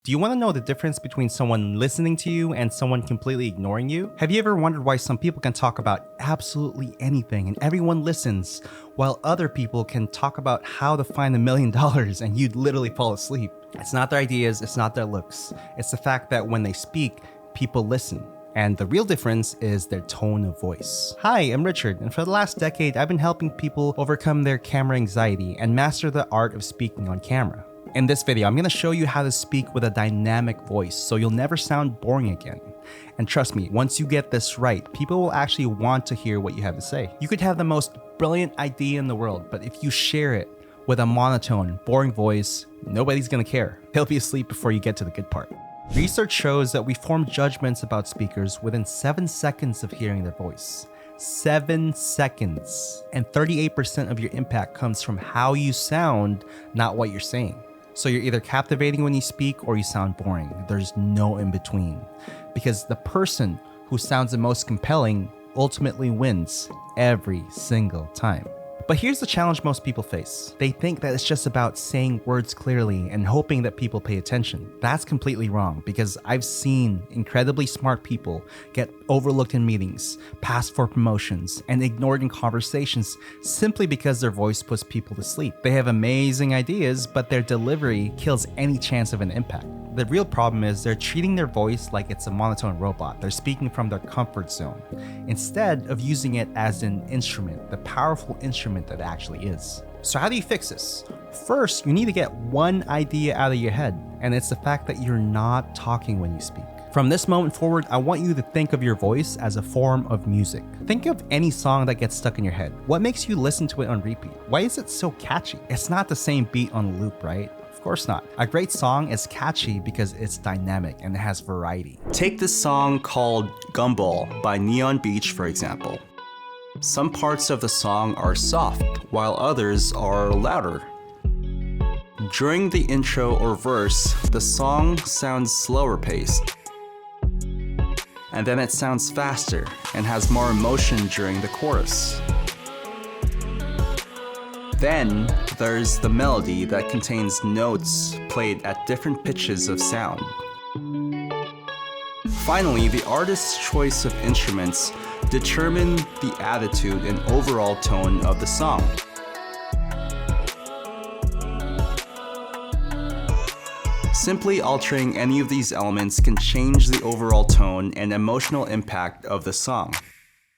Do you want to know the difference between someone listening to you and someone completely ignoring you? Have you ever wondered why some people can talk about absolutely anything and everyone listens, while other people can talk about how to find $1 million and you'd literally fall asleep? It's not their ideas, it's not their looks. It's the fact that when they speak, people listen. And the real difference is their tone of voice. Hi, I'm Richard, and for the last decade, I've been helping people overcome their camera anxiety and master the art of speaking on camera. In this video, I'm going to show you how to speak with a dynamic voice so you'll never sound boring again. And trust me, once you get this right, people will actually want to hear what you have to say. You could have the most brilliant idea in the world, but if you share it with a monotone, boring voice, nobody's going to care. They'll be asleep before you get to the good part. Research shows that we form judgments about speakers within 7 seconds of hearing their voice. 7 seconds. And 38% of your impact comes from how you sound, not what you're saying. So you're either captivating when you speak or you sound boring. There's no in between. Because the person who sounds the most compelling ultimately wins every single time. But here's the challenge most people face. They think that it's just about saying words clearly and hoping that people pay attention. That's completely wrong, because I've seen incredibly smart people get overlooked in meetings, passed for promotions, and ignored in conversations simply because their voice puts people to sleep. They have amazing ideas, but their delivery kills any chance of an impact. The real problem is they're treating their voice like it's a monotone robot. They're speaking from their comfort zone, instead of using it as an instrument, the powerful instrument that it actually is. So how do you fix this? First, you need to get one idea out of your head, and it's the fact that you're not talking when you speak. From this moment forward, I want you to think of your voice as a form of music. Think of any song that gets stuck in your head. What makes you listen to it on repeat? Why is it so catchy? It's not the same beat on loop, right? Of course not. A great song is catchy because it's dynamic and it has variety. Take this song called Gumball by Neon Beach, for example. Some parts of the song are soft, while others are louder. During the intro or verse, the song sounds slower paced. And then it sounds faster and has more emotion during the chorus. Then there's the melody that contains notes played at different pitches of sound. Finally, the artist's choice of instruments determine the attitude and overall tone of the song. Simply altering any of these elements can change the overall tone and emotional impact of the song.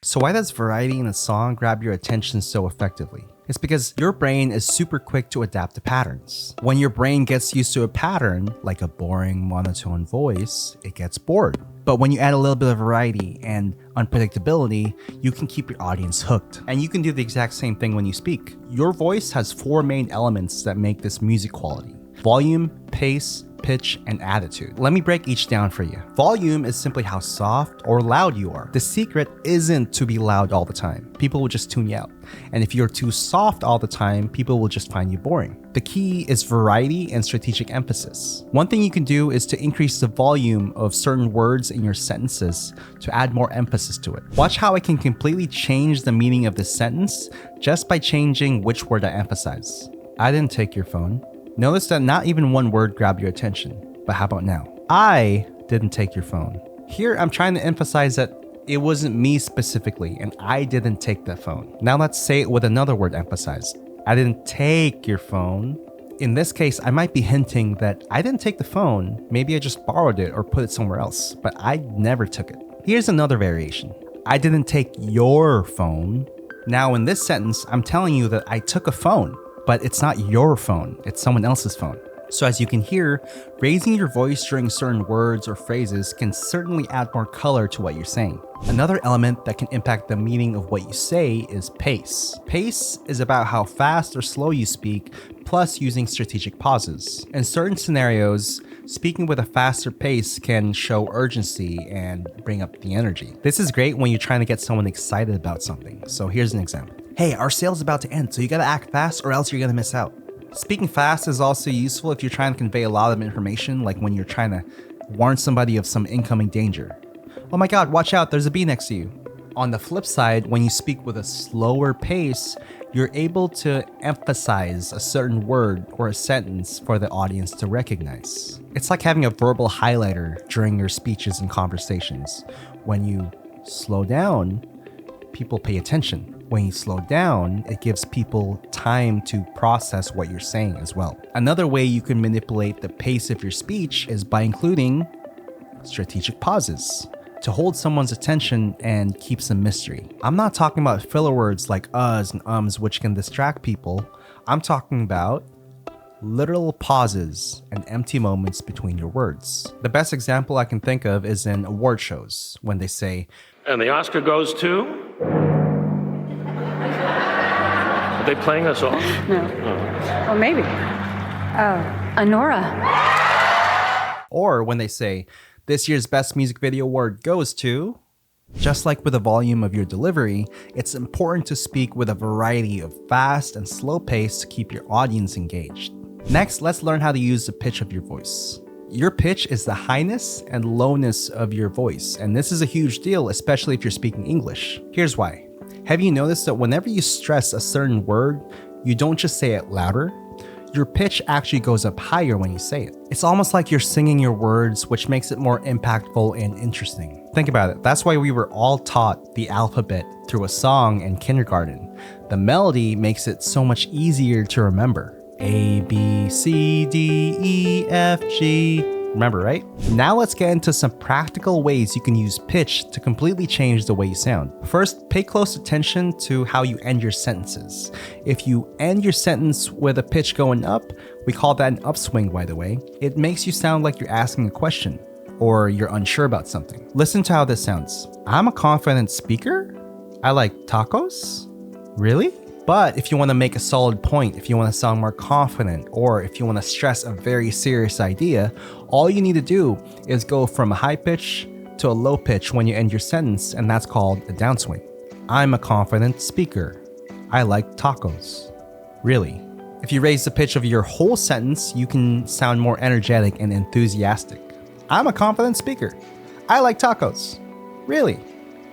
So why does variety in a song grab your attention so effectively? It's because your brain is super quick to adapt to patterns. When your brain gets used to a pattern, like a boring monotone voice, it gets bored. But when you add a little bit of variety and unpredictability, you can keep your audience hooked. And you can do the exact same thing when you speak. Your voice has 4 main elements that make this music quality: volume, pace, pitch, and attitude. Let me break each down for you. Volume is simply how soft or loud you are. The secret isn't to be loud all the time. People will just tune you out. And if you're too soft all the time, people will just find you boring. The key is variety and strategic emphasis. One thing you can do is to increase the volume of certain words in your sentences to add more emphasis to it. Watch how I can completely change the meaning of this sentence just by changing which word I emphasize. I didn't take your phone. Notice that not even one word grabbed your attention. But how about now? I didn't take your phone. Here, I'm trying to emphasize that it wasn't me specifically, and I didn't take that phone. Now let's say it with another word emphasized. I didn't take your phone. In this case, I might be hinting that I didn't take the phone. Maybe I just borrowed it or put it somewhere else, but I never took it. Here's another variation. I didn't take your phone. Now in this sentence, I'm telling you that I took a phone. But it's not your phone, it's someone else's phone. So as you can hear, raising your voice during certain words or phrases can certainly add more color to what you're saying. Another element that can impact the meaning of what you say is pace. Pace is about how fast or slow you speak, plus using strategic pauses. In certain scenarios, speaking with a faster pace can show urgency and bring up the energy. This is great when you're trying to get someone excited about something. So here's an example. Hey, our sale's about to end, so you gotta act fast or else you're gonna miss out. Speaking fast is also useful if you're trying to convey a lot of information, like when you're trying to warn somebody of some incoming danger. Oh my god, watch out, there's a bee next to you. On the flip side, when you speak with a slower pace, you're able to emphasize a certain word or a sentence for the audience to recognize. It's like having a verbal highlighter during your speeches and conversations. When you slow down, people pay attention. When you slow down, it gives people time to process what you're saying as well. Another way you can manipulate the pace of your speech is by including strategic pauses to hold someone's attention and keep some mystery. I'm not talking about filler words like uhs and ums, which can distract people. I'm talking about literal pauses and empty moments between your words. The best example I can think of is in award shows when they say, "And the Oscar goes to?" Are they playing us off? No. Well, maybe. Honora. Or when they say, "This year's Best Music Video Award goes to..." Just like with the volume of your delivery, it's important to speak with a variety of fast and slow pace to keep your audience engaged. Next, let's learn how to use the pitch of your voice. Your pitch is the highness and lowness of your voice, and this is a huge deal, especially if you're speaking English. Here's why. Have you noticed that whenever you stress a certain word, you don't just say it louder? Your pitch actually goes up higher when you say it. It's almost like you're singing your words, which makes it more impactful and interesting. Think about it. That's why we were all taught the alphabet through a song in kindergarten. The melody makes it so much easier to remember. A, B, C, D, E, F, G. Remember, right? Now let's get into some practical ways you can use pitch to completely change the way you sound. First, pay close attention to how you end your sentences. If you end your sentence with a pitch going up, we call that an upswing, by the way. It makes you sound like you're asking a question or you're unsure about something. Listen to how this sounds. I'm a confident speaker. I like tacos. Really? But if you want to make a solid point, if you want to sound more confident, or if you want to stress a very serious idea, all you need to do is go from a high pitch to a low pitch when you end your sentence, and that's called a downswing. I'm a confident speaker. I like tacos. Really? If you raise the pitch of your whole sentence, you can sound more energetic and enthusiastic. I'm a confident speaker. I like tacos. Really?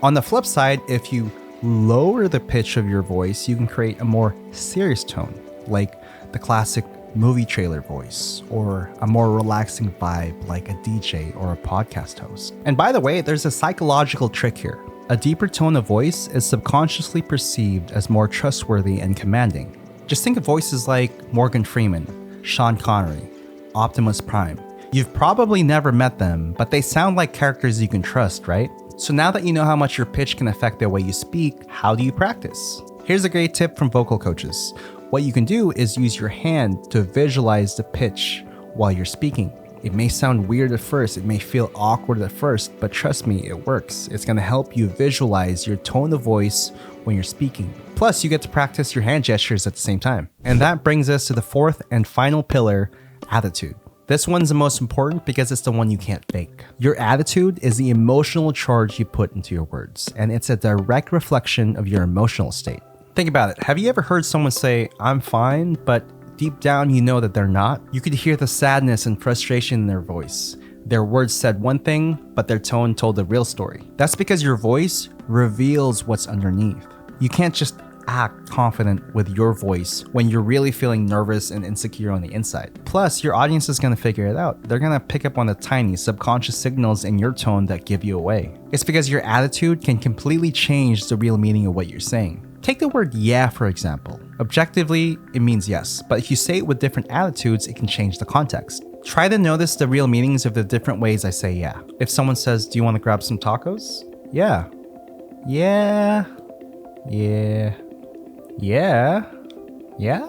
On the flip side, if you lower the pitch of your voice, you can create a more serious tone, like the classic movie trailer voice, or a more relaxing vibe like a DJ or a podcast host. And by the way, there's a psychological trick here. A deeper tone of voice is subconsciously perceived as more trustworthy and commanding. Just think of voices like Morgan Freeman, Sean Connery, Optimus Prime. You've probably never met them, but they sound like characters you can trust, right? So now that you know how much your pitch can affect the way you speak, how do you practice? Here's a great tip from vocal coaches. What you can do is use your hand to visualize the pitch while you're speaking. It may sound weird at first, it may feel awkward at first, but trust me, it works. It's gonna help you visualize your tone of voice when you're speaking. Plus, you get to practice your hand gestures at the same time. And that brings us to the fourth and final pillar, attitude. This one's the most important because it's the one you can't fake. Your attitude is the emotional charge you put into your words, and it's a direct reflection of your emotional state. Think about it. Have you ever heard someone say, "I'm fine," but deep down you know that they're not? You could hear the sadness and frustration in their voice. Their words said one thing, but their tone told the real story. That's because your voice reveals what's underneath. You can't just act confident with your voice when you're really feeling nervous and insecure on the inside. Plus, your audience is going to figure it out. They're going to pick up on the tiny subconscious signals in your tone that give you away. It's because your attitude can completely change the real meaning of what you're saying. Take the word yeah, for example. Objectively, it means yes, but if you say it with different attitudes, it can change the context. Try to notice the real meanings of the different ways I say yeah. If someone says, "Do you want to grab some tacos?" Yeah. Yeah. Yeah. Yeah. Yeah?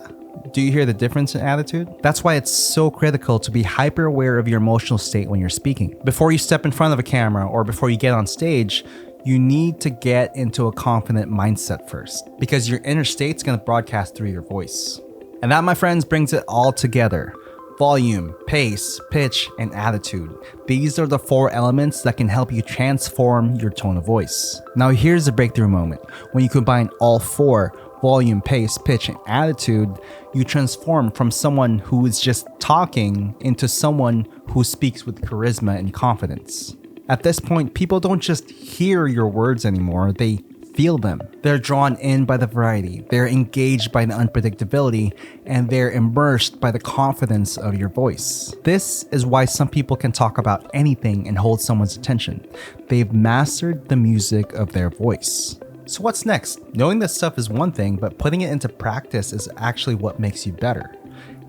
Do you hear the difference in attitude? That's why it's so critical to be hyper aware of your emotional state when you're speaking. Before you step in front of a camera or before you get on stage, you need to get into a confident mindset first, because your inner state's going to broadcast through your voice. And that, my friends, brings it all together. Volume, pace, pitch, and attitude. These are the four elements that can help you transform your tone of voice. Now here's the breakthrough moment. When you combine all four, volume, pace, pitch, and attitude, you transform from someone who is just talking into someone who speaks with charisma and confidence. At this point, people don't just hear your words anymore, they feel them. They're drawn in by the variety, they're engaged by the unpredictability, and they're immersed by the confidence of your voice. This is why some people can talk about anything and hold someone's attention. They've mastered the music of their voice. So what's next? Knowing this stuff is one thing, but putting it into practice is actually what makes you better.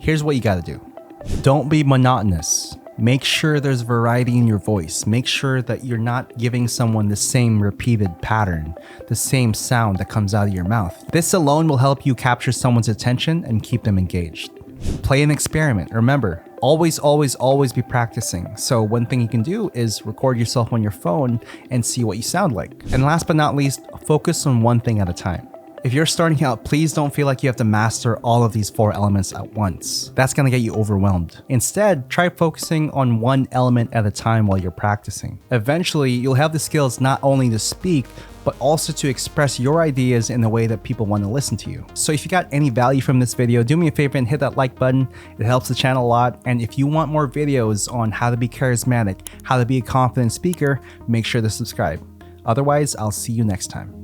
Here's what you gotta do. Don't be monotonous. Make sure there's variety in your voice. Make sure that you're not giving someone the same repeated pattern, the same sound that comes out of your mouth. This alone will help you capture someone's attention and keep them engaged. Play an experiment. Remember, always be practicing. So one thing you can do is record yourself on your phone and see what you sound like. And last but not least, focus on one thing at a time. If you're starting out, please don't feel like you have to master all of these 4 elements at once. That's gonna get you overwhelmed. Instead, try focusing on one element at a time while you're practicing. Eventually, you'll have the skills not only to speak, but also to express your ideas in a way that people want to listen to you. So if you got any value from this video, do me a favor and hit that like button. It helps the channel a lot. And if you want more videos on how to be charismatic, how to be a confident speaker, make sure to subscribe. Otherwise, I'll see you next time.